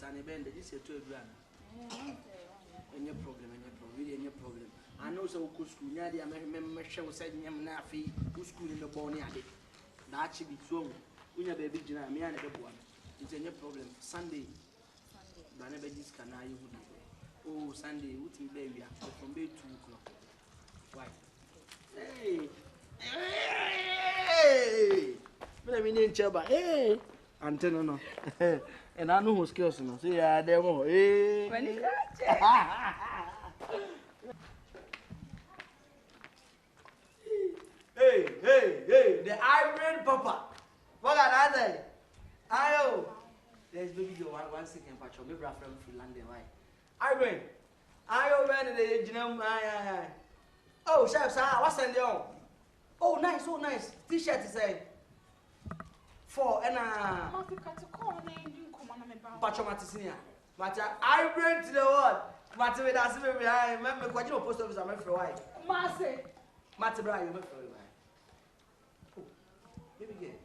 Sunny Bend, this is 2 grand. Any problem, really any problem. I know so good school, Nadia, I remember she was saying, I'm not free, good school in the Bonnie. That should be so. When your baby, me and the one. It's any problem. Sunday, but never this can I would. Oh, Sunday, what in baby, from bed 2 o'clock. Why? Hey, hey, but I mean, in Chaba, hey, antenna, no, and I know who's cursing us. Yeah, there were, hey, hey, the Iron Papa. What are they? Ayo, there's baby girl 1 second, Pacho, maybe from Finland, why? Iron, Ayo, man, the Genome, oh, chef, sir, what's in there? Oh, nice. T-shirt is a 4 and Pacho Matisinia. Matter, I bring to the world. Matter with us behind. Remember, what you post office, I'm for why. Matter, Brian, you for why. Baby girl.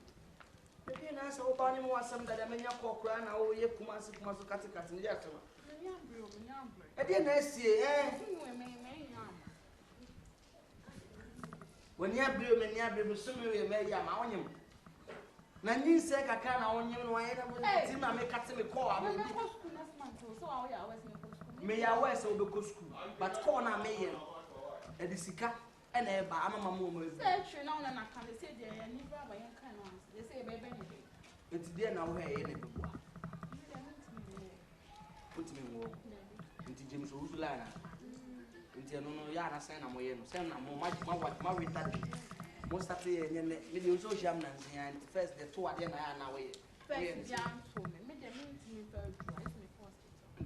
Baby, and I saw Barney was some that I may not call crying. Oh, you Kumasi Screat in the afternoon. I didn't see, eh? When you have blue, and you have been swimming, may I own him. Nanny said, I can't own you, and I make a call. May I wear so go school, but corner may a disika and a Bama movement. It's dear now, hey, put me more into James Woodlana. Into no Yana Sana Moyen, send my with that. Most of the million social and first the 2 at the end away.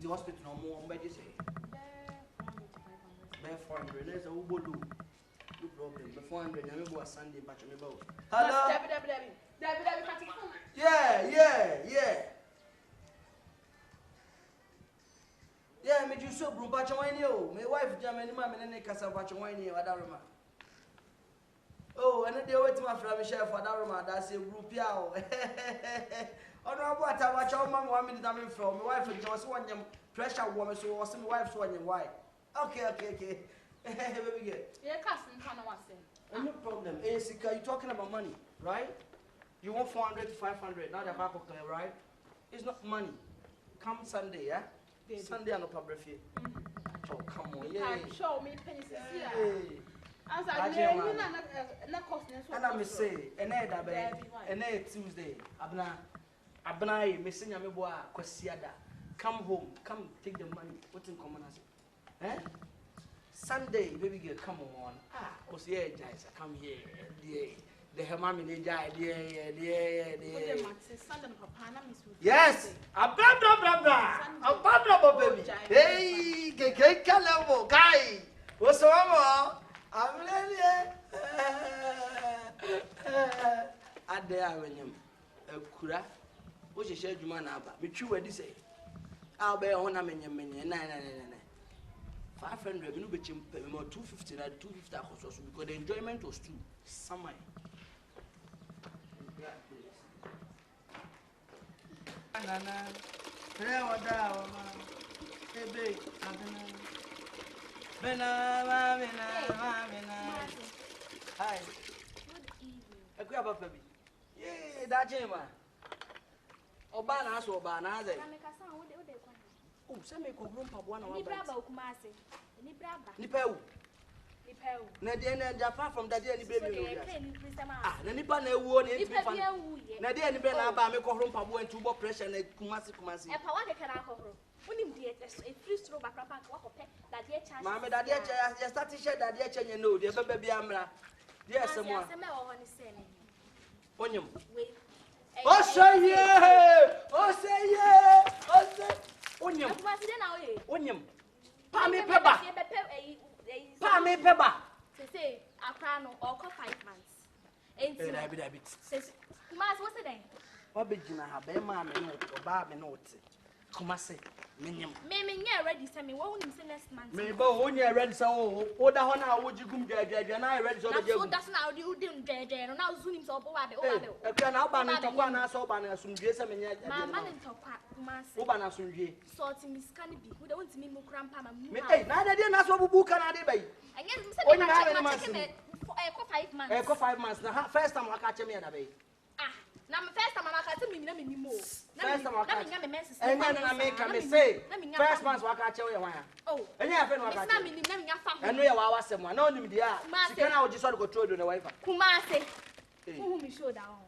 The hospital no more, but you say. Bear 400, there's a Ubodu. No problem. The 400, I remember Sunday, but you know. Hello? Yeah. Yeah, me do so, bro, but you my wife, Germany, mamma, and I can't watch wine here, Adarama. Oh, and then they wait to my friend Michelle for Adarama, that's a group. Oh, no, what I watch all my 1 minute I'm from. My wife was one pressure woman, so was my wife's one. Why? Okay. Very good. Yeah, cousin, kind of was saying. No problem. Hey, Sika, you're talking about money, right? You want 400 to 500, not a back of clear, right? It's not money. Come Sunday, yeah? Baby. Sunday, I'm not public. Oh, come on, yeah. Show me pennies here. As I and I may say, and Tuesday, Abna, missing a boy, Quasiada. Come home, come take the money. What's in common as eh? Sunday, baby girl, come on. Cause yeah, guys, I come here. The Hermami, yes, a blah, baby. Hey, Kalamo, guy. What's wrong? I'm at there when you Kura. What's your share, Jumana? But you were this. I'll be on a minion, 500, you know, but 250, 250 also because the enjoyment was too. Summer. Hi. Good evening. Baby. Yeah, that Jema. Obana, so Obana. Oh, send me a room for 1 hour. Kumasi. Nipeu. Nadia, apart from that, any baby. Ah, the Nipa ne won it. Nadia, any Ben Abba, make a room for 1 2 pressure and Kumasi. A power can alcohol. When you did a free stroke back up, that dear child. Mamma, that dear child, you start to share that dear child, you know, dear baby Amra. Yes, someone. On you. Oh, say yeah. Onium. Onium. Pame Peba. Say, a crown or 5 months. Ain't it? Says, Mas, what's the name? What did you have? A mamma or Bab and note. Kumasi. Me ready say me won't him say next month. Me bo only ready so o da ho na wo jigum dwa na ready so so that's now you didn't no now zoom him so over the e kwa na ba na ntokwa na so ba na asumdwe se menye mama ntokwa Kumasi wo ba na asumdwe so ti mi scan bi wo de won ti mi mu krampa ma mu me na da de na so bubu ka na de bai anya mi say na check me ko 5 months ko 5 months na first time aka che me na bai na first time aka che me na me mo first time aka na me menses na me ka me say first month aka che we wan oh enya ya fe no aka na me na me nya fa ho eno ya wa wasem na onim dia sika na wo ji so control do na wife Kumasi who me show down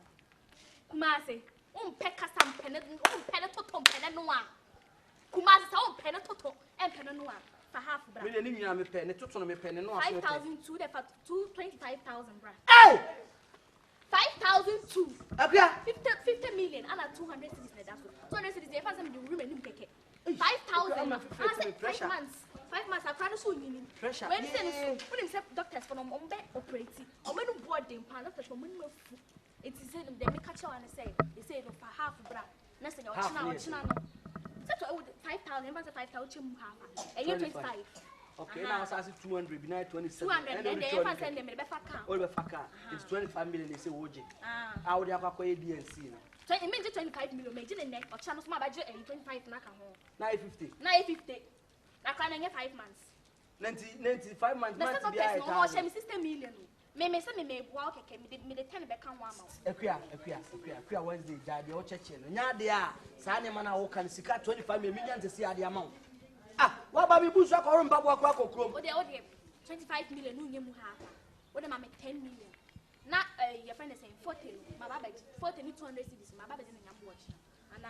Kumasi pe kasa mpene toto mpene no a Kumasi sa mpene toto mpene no a for half bra me ni nyina me pe ne toto no me pe ne no aso 5,000 the for 225,000 bra hey 5,002 apia 50 million and 200 cities na daso 200 cities e fa some the room and keke 5,000 5 months I try so nyini when say doctors for no be operating o me no board dem pa doctors for money fu it is say dem make catch and say they say no for half bra na say o china no say to 5,000 even say 5,000 chim half and you 25 okay now say 200 be now 27 200 then they even send them be faka all be faka it's 25 million they say woje I would have akwa DNC na so it means 25 million me gine neck o china so ma ba je 25 na ka ho 950 na kan nye 5 months 95 months months be I no share me 60 million me say me bua okeke me de 10 be kan wa ma ekua Wednesday ja de o cheche no nya de a sa ne ma na wo kan sika 25 million te si ade ama wa ba bi busu akoro mba bua kwa kokrom o de 25 million no nyemu ha o de ma me 10 million na your friend is saying 40 ma ba 40 ni 200 cedis ma ba be nyam watch ana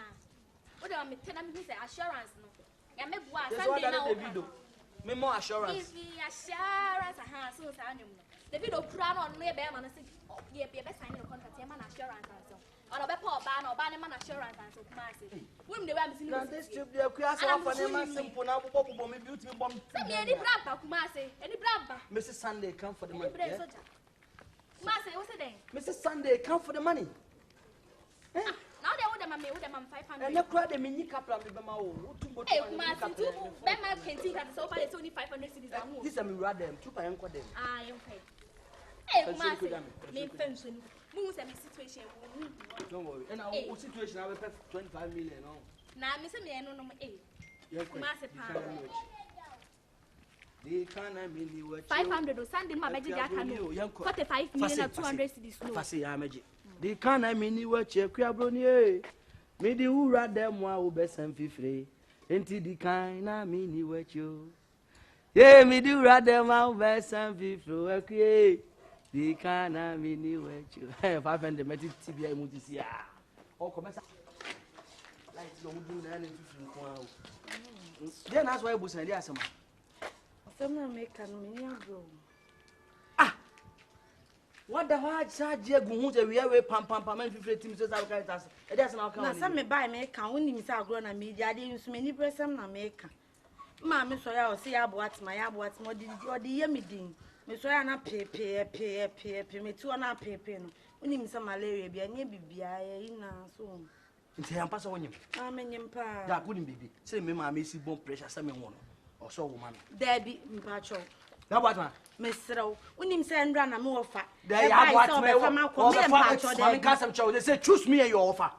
o de ma me 10 na me say assurance no ya me bua Sunday na o me more assurance so sa anyum no David opra no no e be ma no say ye be sign the contract e ma na assurance so ona be pa oba ne ma na assurance so Kumasi wim de we am sinu this trip dey ku asa wa ne ma simple na bobo me beauty me bomb say me any bramba Kumasi any bramba Mrs. Sunday come for the money Kumasi what say then Mrs. Sunday come for the money now they would them 500 and you cry the mini capra me be ma wo tumbo to Kumasi to be my painting that so far it's only 500 cedis am this am rather them 2 pa enko them you pay Kumasi me fence mu say me situation don't worry and our situation I will pay 25 million no na me say me no Kumasi pa they can I mean you 500 o Sunday ma beje ja ka no 45 million 200 cedis no fase ya meje they can I mean you watch ekua broni e me di wura dem wa wo besam fifre enti di kan na me ni watch yo yeah me di wura dem wa wo besam fifre ekue di kan na me ni watch yo 500 meti tibia emu disi ya o komesa light lo mudu na na fifre ko awo then that's why busan dey asema asema make no me nya bro what the hard charge egu hu je we pam man fifre team so say ka tas e dey na kan na say me buy me kan woni mi say agro na me dia dey nso me ni presem na me kan ma me so ya o say ya boatima odi ye me din me so ya na pe me tu na pe no woni mi say malaria bia nya bibia ye na so nti ya mpasa wonyem me nyem pa da ko ni bibi say me ma me si bon pressure say me won o so wo ma me there be mpacho na boatima mesrew unim say ndra na me offer there ya boatima o be mpacho there kasam chow they say choose me and your offer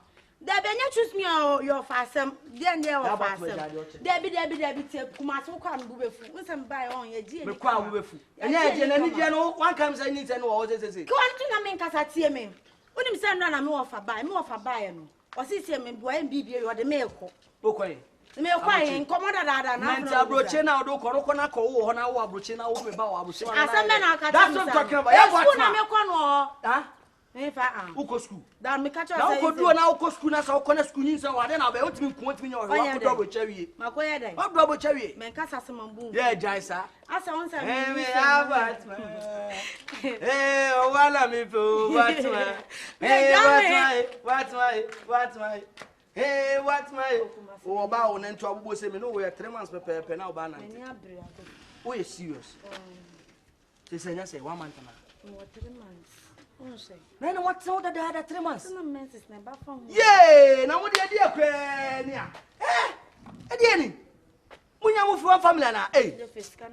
there be nya choose me your offer sam there offer sam there be te Kumasi kwa me bubefu nsem buy on ye ji me kwa bubefu enya je na ni je no one come say ni say no o say ko antu na me nkasa tie me unim say ndra na me offer buy no o si tie me boy mbibie yo de me ekọ okoi me kwa yin komoda dada na na abroche na do koroko na ko wo na wo abroche na wo me ba wo abroche na asem na aka that's what talking about ya what na me kwa no me fa uko school da me catch na uko duo na uko school na sa uko na school ni nsa wa de na ba otimi nku otimi nya wa ko do abroche wie makoye dai wa do abroche wie me nkasa semambu yeah jaisa asa won say me abat o wala mi fo batma batma hey what my o ba o nto abubo se me no we 3 months pepe na o ba na o you serious say senya say 1 month na 3 months o say na what so that the other 3 months na months na ba fam yeah na wo de akwa ni a one family na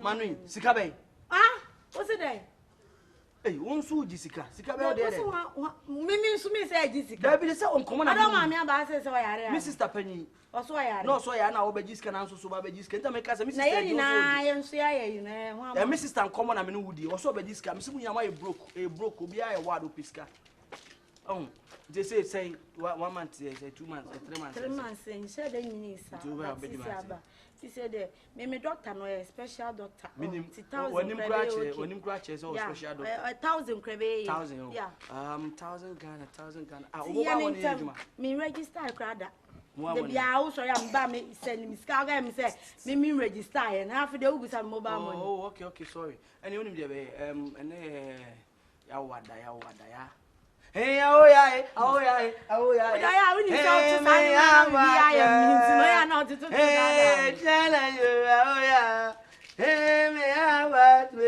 Manu sika ben what's it there won so jisika sika be o there me say jisika da bi say on komo na I don't mama ba say yare me sister pani so yare no so ya na wo be jisika na so ba be jisika nta me ka say me sister na ye na ye nso ya ye na me sister komo na me no wudi o so be jisika me se mu nyama e broke obi a ye wado piska they say 1 month, say 2 months, 3 months. 3 months, and said they mean she said, me doctor no a special doctor. When him scratches or special doctor. 1,000 crebe. 1,000. Yeah. 1,000 Ghana. Me register crowd. The biya so am ba me send me ska ga me say me register and half the ugu some mobile money. Oh, okay, sorry. And you there be ya wada ya. Hey, oh yeah. Yeah, we need to say no ya not to talk. Hey, oh yeah. Hey, me what me.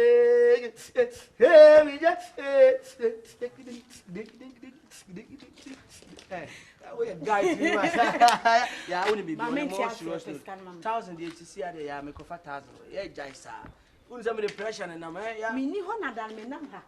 Hey, me just we guys yeah, only be more serious. 1,000 dey to see there ya me ko 4,000. Yeah, jai sir. Who some depression and na ya. Me ni ho na dan me nam ha.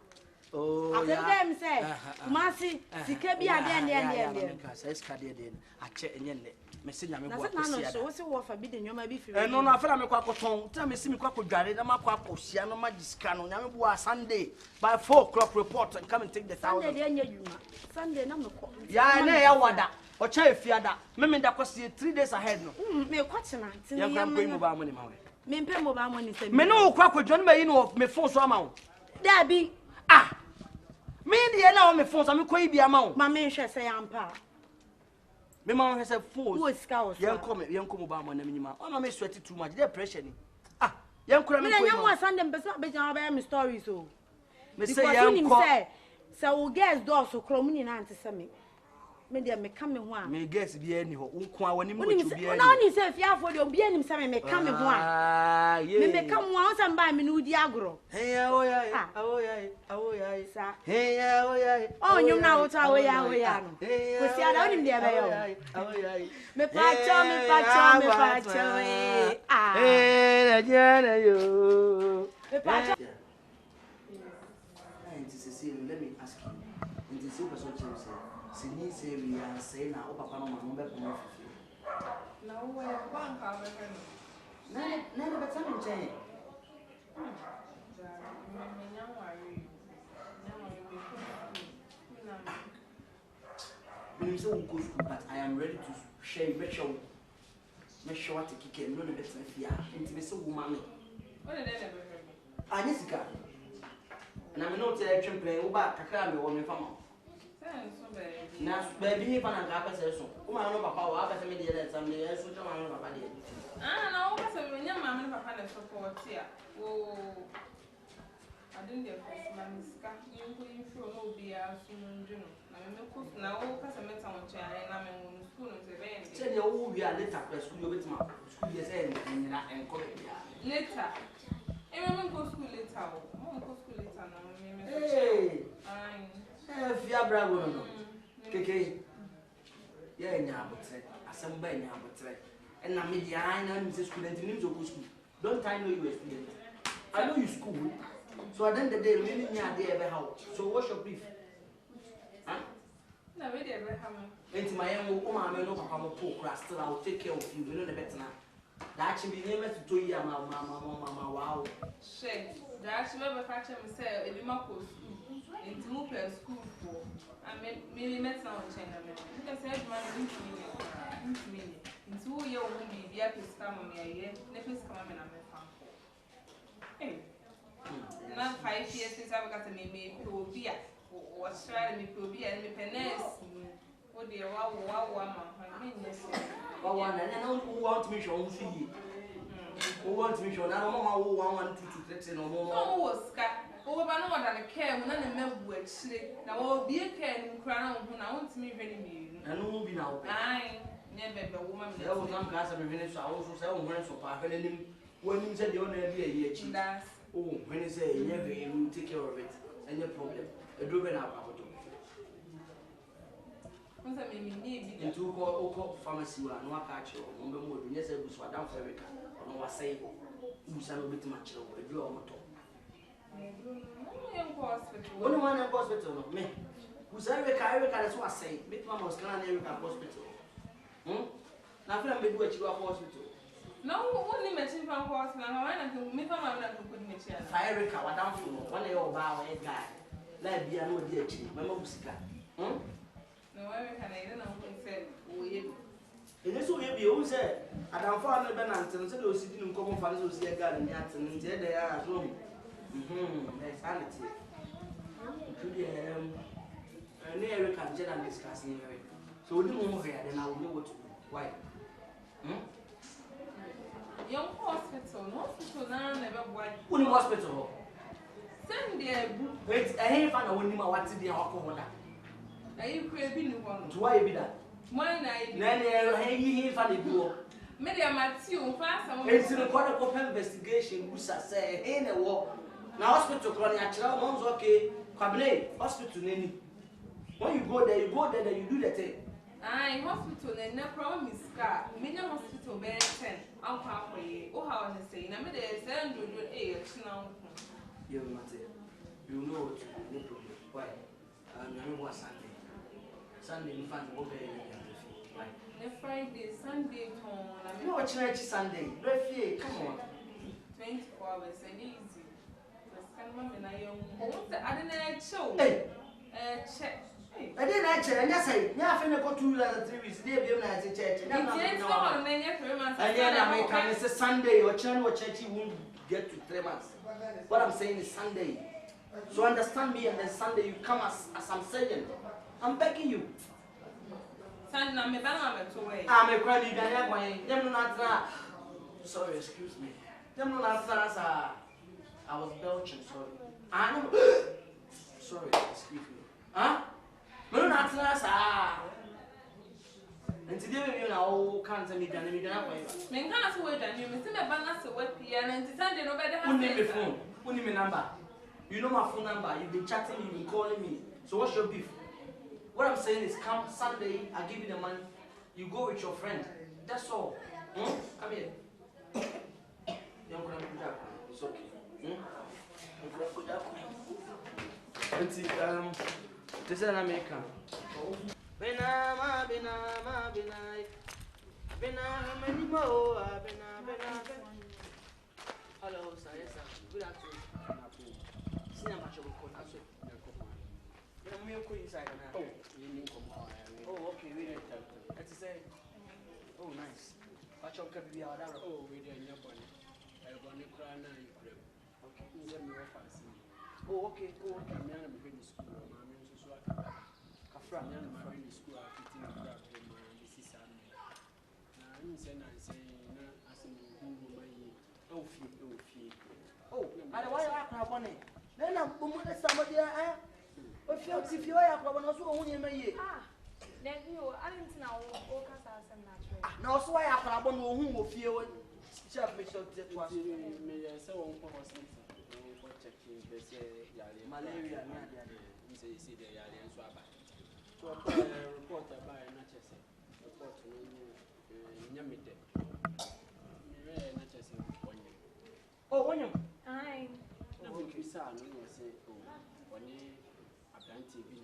Oh, I tell them say, Kumasi Screat be there. Say Screat there. I check enye ne. Me say nya me bo akosia. So what's what forbidden you may be free. No, I feel me kwa koton. Tell me see me kwa kodware na makwa akosia no magiska no. Nya me bo Sunday by 4 o'clock report and come and take the 1,000. Sunday dey nya yuma. Sunday na me ko. Ya na ya wada. O cha efiada. Me da kwase 3 days ahead no. Me kwachena. Ya kwa ko mobile money ma we. Me pay mobile money say. Me no kwa kodwo no me yi no me phone so ama wo. There be me dey na o me phone so me ko ibi ama wo. Ma me hwe say ampa. Me ma hwe say phone. Wo ska wo. Yen ko mobile money me nyima. O ma me sweat too much. Dey pressure ni. Yen kura me ko. Me nyam Sunday mpesa be jan ba me stories o. Me say yen ko. Say wo guys do so kro mu ni na ante say me dey me ka me ho a. Me guess bi ani ho. Nko a woni mu chu bi ani. Na oni say fiafo de obi anim say me ka me ho a. Me ka mo a say ba me no di agro. Hey awoya. Sa. Hey awoya. Oh nyum na wo ta awoya no. Ko si ada onim dey be yo. Awoya. Me pacho Hey na yo. Me pacho. Let me ask you. In the super social Sini say we are saying na o papa no ma no be ko no fifi. Na wo ya bank a be no. Na be tell me nchen. Me nya wari. Me say we go school but I am ready to share make sure what to kick no na be tell fia. Enti me say wo ma me. What dey dey be? Anyisika. Na me no tell twemple wo ba kakra me wo me fama. Na baby he pana ga pese so. Kuma no papa wa pese me dey exam dey so chama no papa dey. Na wo pese me nya mama no papa na support ya. Wo adin dey man ska yin ko yin fro no bi a so nju no. Na me ko na wo pese me ta won chia na me won school no se be en. Say dey wo wi a later press school yo betima. School dey say en na en ko be ya. Later. E me go school later o. Mo go school later na me. Hey. Fia bravo no. Keke. Yeah, nyabotre. Asamba nyabotre. And na me dey na me say student ni go school. Don't I know you a student? I know you school. So at the end of the day, me nya dey ebe how. So what's your brief? Huh? Na we dey ebe how. Enti my young woman me no papa mo poor class still I will take care of you. Me no the better na. That should be never to do ya mama wow. She. That should be catch me say e be ma ko school. Enti mo per school for. Me met now in China. Because every man is me. Into who you will be the epic come me a year. Never come in a farm. Hey, not 5 years since I've got to me probia or try me probia and me penis. Oh dear, wow, But one and then who want me show see. Who want me show now? Mama, who want to 3 no more. No, was scat. Oh, but no one that care when I remember actually. Now, will be a care in crown when I want to me very mean. And who be now? I never be a woman. There was some class of minutes. I also say, when so far, when you said you only be a year. Oh, when you say you never will take care of it, and your problem. A driven up. Unsa me need bi. Into ko pharmacy wa no aka ache o mbe mo dunya se busu adam for America ono wasai busa no betima ache o edu o moto Only one hospital no me busa America that's what say betima mo scan America hospital na feel am be do achi hospital no only mention from hospital na why na me fa ma na ko di mechi ala fa America wadam for no one e o ba o e guy la bia no di achi me ma busika no America na ide na ko se o ye Ele so ye bi o se adamfo ame be na ntene se de osidi nu nkomo fa se osi ega ni atene nti e de ya so sanity to the any area can get and discuss in area so we don't here then I will know what to do why young hospital na never boy uni hospital send there book wait eh fa na woni ma wati dia hoko hoda ayi ku ebi ni ho to why e bi da Mine na he fa na bi wo media Matthew fast am it's the court of investigation busa say he na wo na hospital ko ni achira mo nzo okay kwabele hospital nani when you go there then you do the thing hospital na promise ka menya hospital be 10 akwa akoye o ha on say na me dey send do china nko you mate you know what to do no problem why you know what Sunday in fact wo be why na Friday Sunday ton na me no church Sunday refie come on 24 hours and easy can mama na yo o say ade na show check I didn't actually, and yes, I think I got 2 or 3 weeks. They be na church. And then I can say Sunday or church won't get to 3 months. What I'm saying is Sunday. So understand me, and then Sunday you come as I'm saying. I'm begging you. Sunday, I'm a way. I'm a cranny, them not sorry, excuse me. Them not I was belching, sorry. I know. Sorry, excuse me. Huh? No, not and today you know can't me done me done. Men can't wait and you miss a balance of what piano and Sunday no better. Who name me phone? Who name me number? You know my phone number. You've been chatting, you've been calling me. So what's your beef? What I'm saying is come Sunday, I'll give you the money. You go with your friend. That's all. Come here. It's okay. This is an American. Bena, hello, sir. Yes, sir. Good afternoon. See how much of a call. Inside now. Oh, okay. Really. Let's say. Oh, nice. Watch out, can be our dad. Oh, we didn't know about it. I'm going to cry now. Okay. Oh, okay. Oh, okay. I'm going to be in school. Kafra, I'm going to be in school. This is Sunday. I'm saying, oh, and why are you then I'm going to somebody. If you are also only me. Then you, I didn't know all kinds of natural. Now, so I have a who will feel chef me so that was malaria. You see the alien swab. So a reporter by a natural report to Yamite. Oh, when you Aye. okay, son, you say, oh, when you have done TV,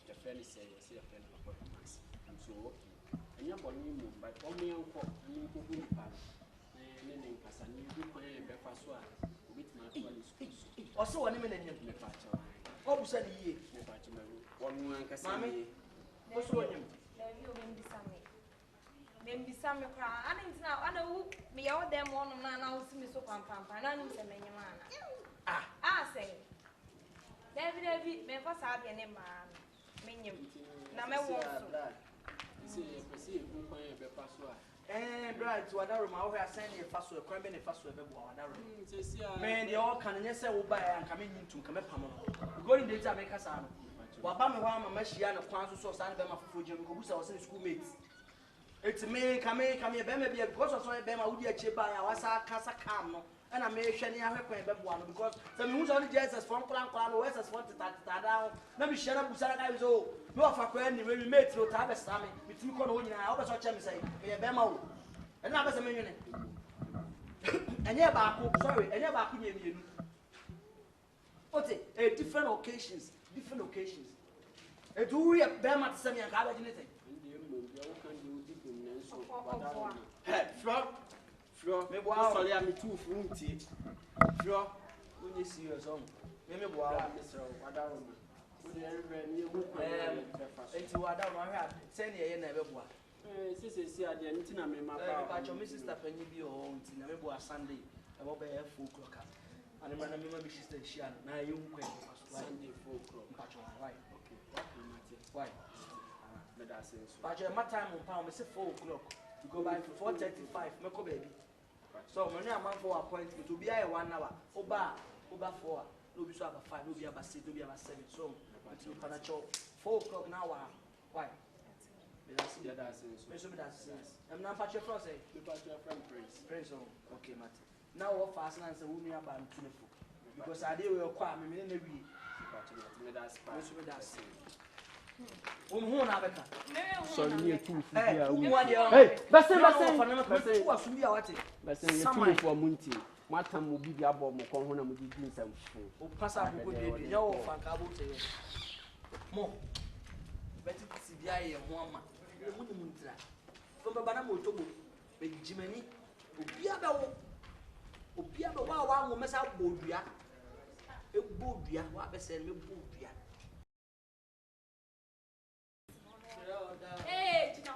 your friend say, you see a friend of performance. I'm so okay. And you're born in moon, but only on court, and you go in past. And then in Cassan, you do play a breakfast with my school. Also, one minute in the patch. Oh, said he, the patch, 1 month, Cassammy. What's what you then be some cry. I didn't know. I know me all them one and now see me so pampa. And I didn't say many man. I say, David, me for Sabi and man. Minium. Now, my won't. See, perceive who can be password. And bright, what I remember, I send you fast with a crime and a fast with a man, they all can yes, I will buy and come in to come up. Going to make us out. Wabama, Mashiana, Kwanzu, so stand them up for Jim, who was in schoolmates. It's me, come here, Bama, because of Bama, would be a chip by our Casa Cam, and I may share her one because the news only just as from Clan, West as wanted that down. Maybe shut up, Sarah, so No of a friend, we made through Tabas Sammy, with you call winning. I always watch him say, we are Bemo. And I was a millionaire. And yeah, sorry, and never could you. What different occasions, different occasions. And do we have Bema to send me a garbage anything? Flo, me boa, sorry, I'm too fruity. Flo, when you see your song, maybe boa, Mr. Wadam. Into what I have 10 years never boa. Sister, see, I didn't know my Mrs. Penny be home to never boa Sunday. I will be a 4 o'clock. And I'm going to be sister Shan. Now you went Sunday 4 o'clock. Why? Okay. Why? But my time on pound is 4 o'clock. You go by 4:35, Mako baby. So when I'm for appointment to be a 1 hour, Oba 4, no be so about 5, no be about 6, no be about 7. So until Panacho 4 o'clock now. Why? That's I'm not patch your friend say. You patch your friend praise. Okay, Matty. Now what fast and say who me about 24. Because I did will call me in the week. That's sorry, near 2 Hey, Basin, for Munti. What time will be the above Mokona Mudi some food? Pass up good baby. No, Fancabo. More. Better to see the eye of 1 month. From the Banamo Togo, with Jimmy, Upiaba, wow, mess out Bodia. A Bodia, what I said, no Bodia. Hey, Gina.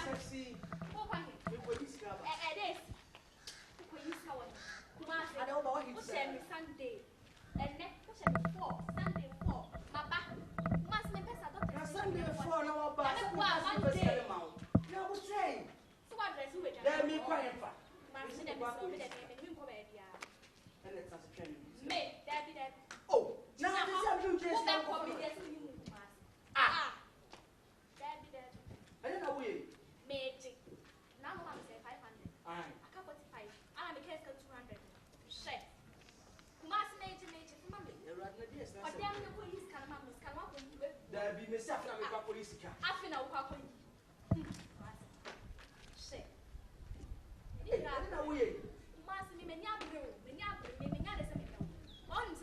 Sexy. I don't know what he said. Sunday. And next Sunday 4. My back. Sunday 4, no, but one day. No, what's saying? So what dress you wear? Let me quiet. Oh, now I'm just I don't know where. Magic. Now I'm saying 500. I can't 45. I'm a case 200. Shit. Kumasi Magic, Mammy. You're right, yes. But then the police can walk on you. There be myself and a police car. I feel now, Papa. Shit. I don't know where. Kumasi, me,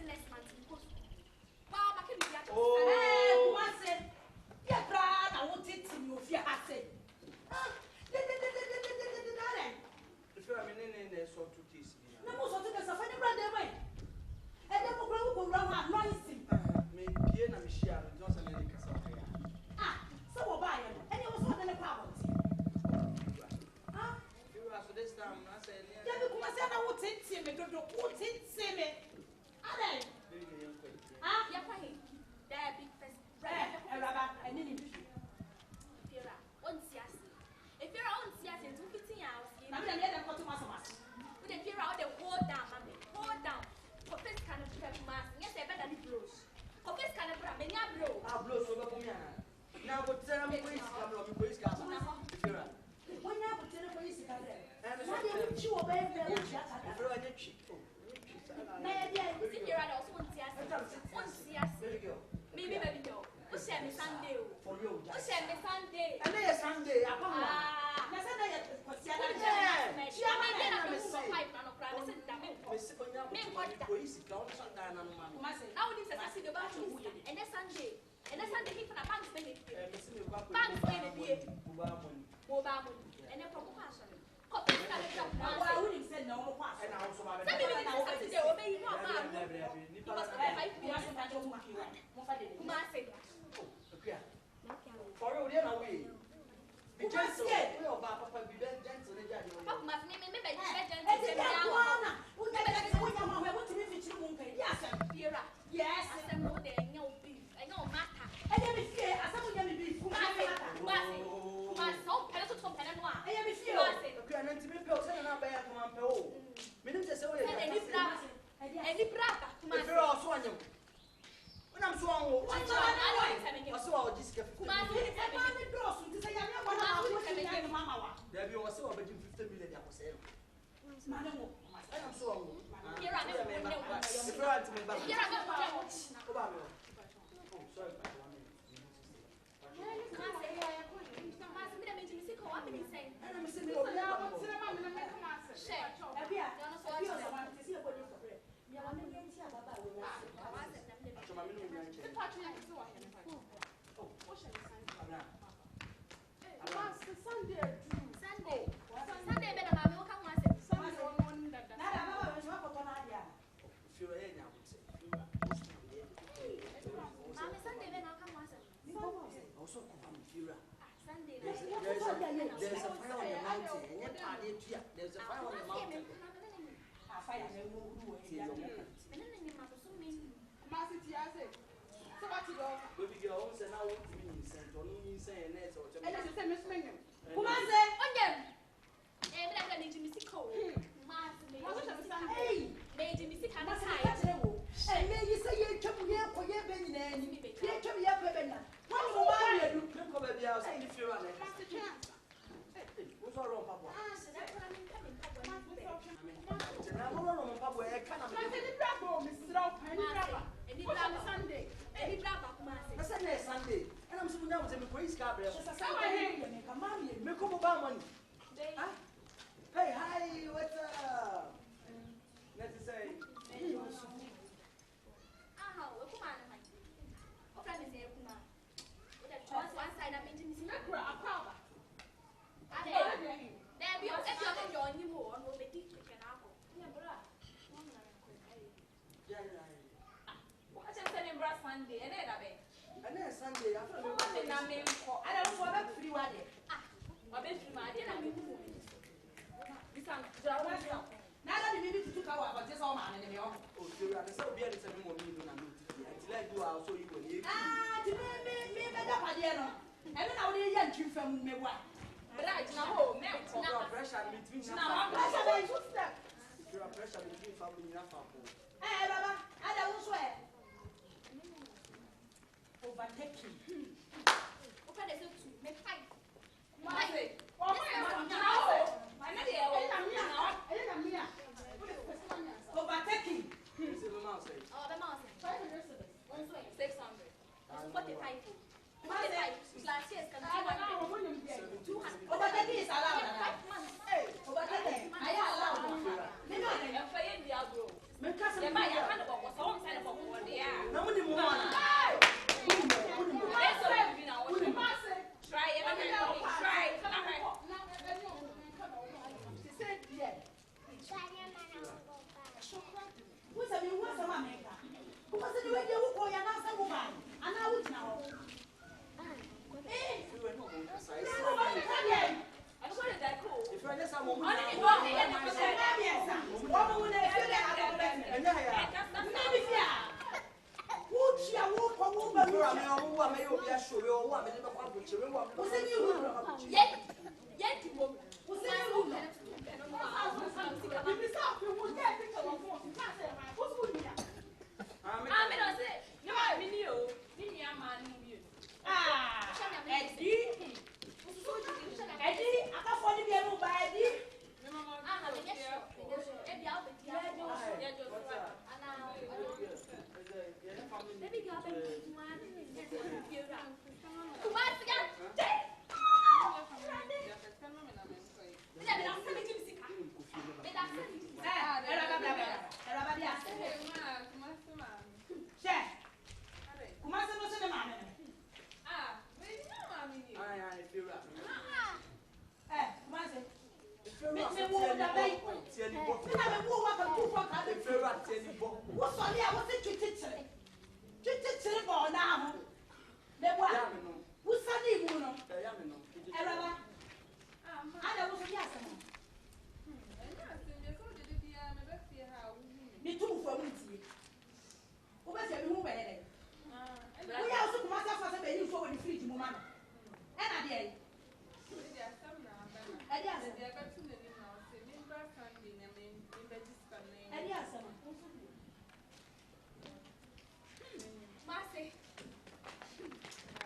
next month. Wow, I can be at Kumasi. Yeah, Brad, I want it to you if you have said. If you are in there, so to tease me. No, so to the Safari brand away. And then we'll go around noisy. Maybe Piana Michelle, not America. So we'll buy it. And it was not in a power. You are for this time, I said, yeah, because I want it to me, don't put it to me. Alright. You're fine. There, big face. I need him. If you're on Seattle, 215 hours, I'm going to let them go to Masamas. With the fear out the hold down, hold down. Coffee's kind of trip mass. Yes, I better be blows. Coffee's kind of bring me a blow. I'll blow so long. Now, but tell me, please, I'm not going to go. When you have to tell the police, and what do you obey? Maybe you're at us once, yes. Maybe no. What's Sunday? What's Sunday? And there's Sunday. For you, they're away. Be gentle. Papa, be gentle. Papa must make me gentle. Yes, I know there no beef. I know matter. And then we fear, I saw you beef. My soul, Peloton, Pelanoa. I am fear. Okay, and then to me, Pelton, and I'll bear from Ampel. Minister, so any brother. If you're also on you. When I'm so on, I saw this. There be also about 50 million. I'm so on. Here I am. Sorry. There's a fire on the mountain. There's a fire on the mountain. Baby girl, once and now what do you mean? Send on me saying that or to me. Kumasi, on them. Eh, but I need to miss cold. Hey, made me sick and tired. And then you say you come here for your baby nanny. You come here for baby. What do you want? Come over the house and if you're on it. What's all wrong, Papa? Sunday. And I'm sitting down with him. Praise God. Hey, hi, what's up? Let's say. One side I'm into missing a crowd. Sunday, and then Sunday, I don't know. I don't want to free one. I bet you my dinner. Now that you need to took our but just all man in the office. Oh, you're so be at the same moment. Let you out so you will. To me, and then I will get you from me. Right now, pressure between now. Pressure between family and family. Hey, Baba, I don't swear. Overtaking. Open the two, make fight. Overtaking. Oh, the mouse. 600. 45. Last year's can 200. Overtaking is allowed. 5 months. Overtaking. I allow.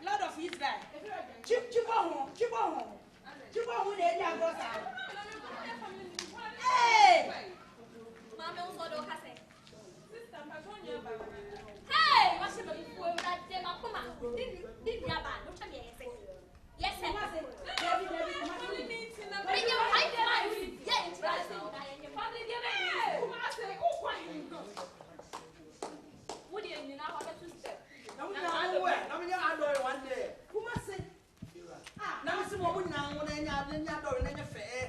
Lord of Israel. Hey! Hey! What's your name? Yes,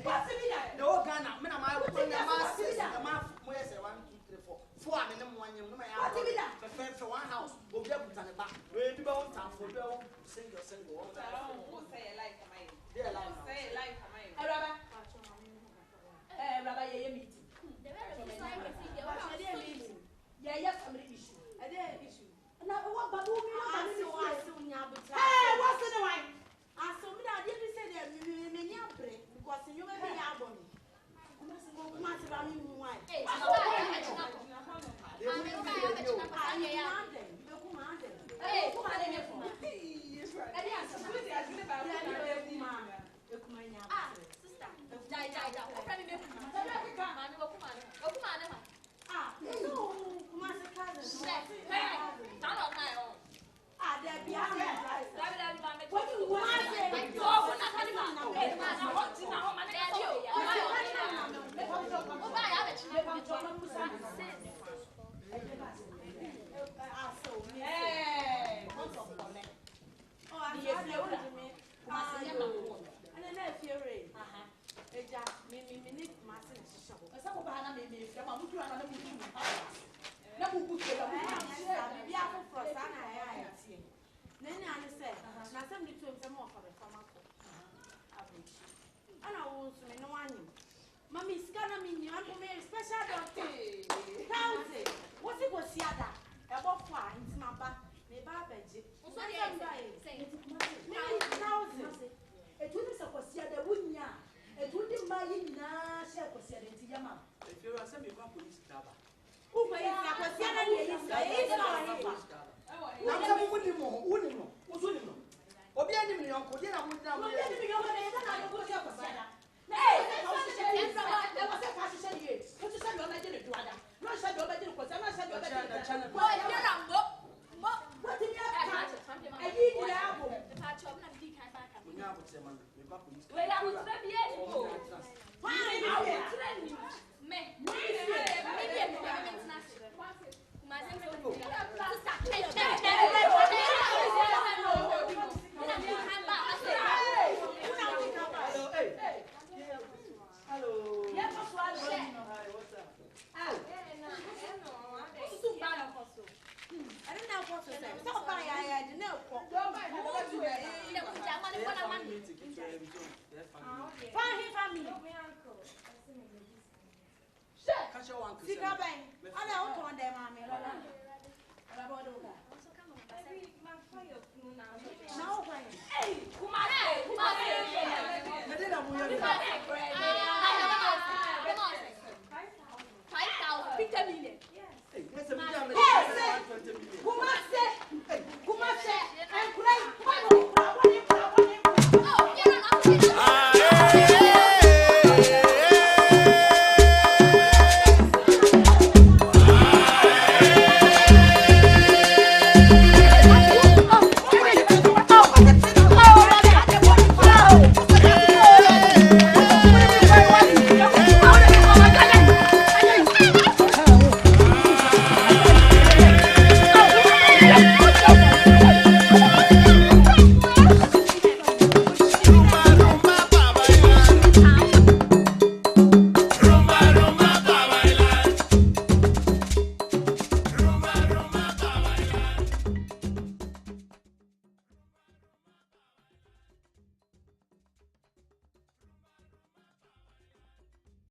What's the meaning? The whole Ghana, men are my mass, the math, where's 1, 2, 3, 4. 4 and then 1 year, no matter for one house, we'll be able to back. We'll be able to for you, single. Say like my. Dear life. Say like my. Rabbi, meeting. Yeah, family issue. A day issue. Now, what about hey, what's in the wine? I saw me that didn't say that many break because you may be album. Mommy, scanner me, I'm special doctor. What's it was yada? About far into my back. Maybe I bet you. It wouldn't suppose the wouldn't ya. It wouldn't buy in a share for selling to Yama. If you are some police cover. Who may have a Siana?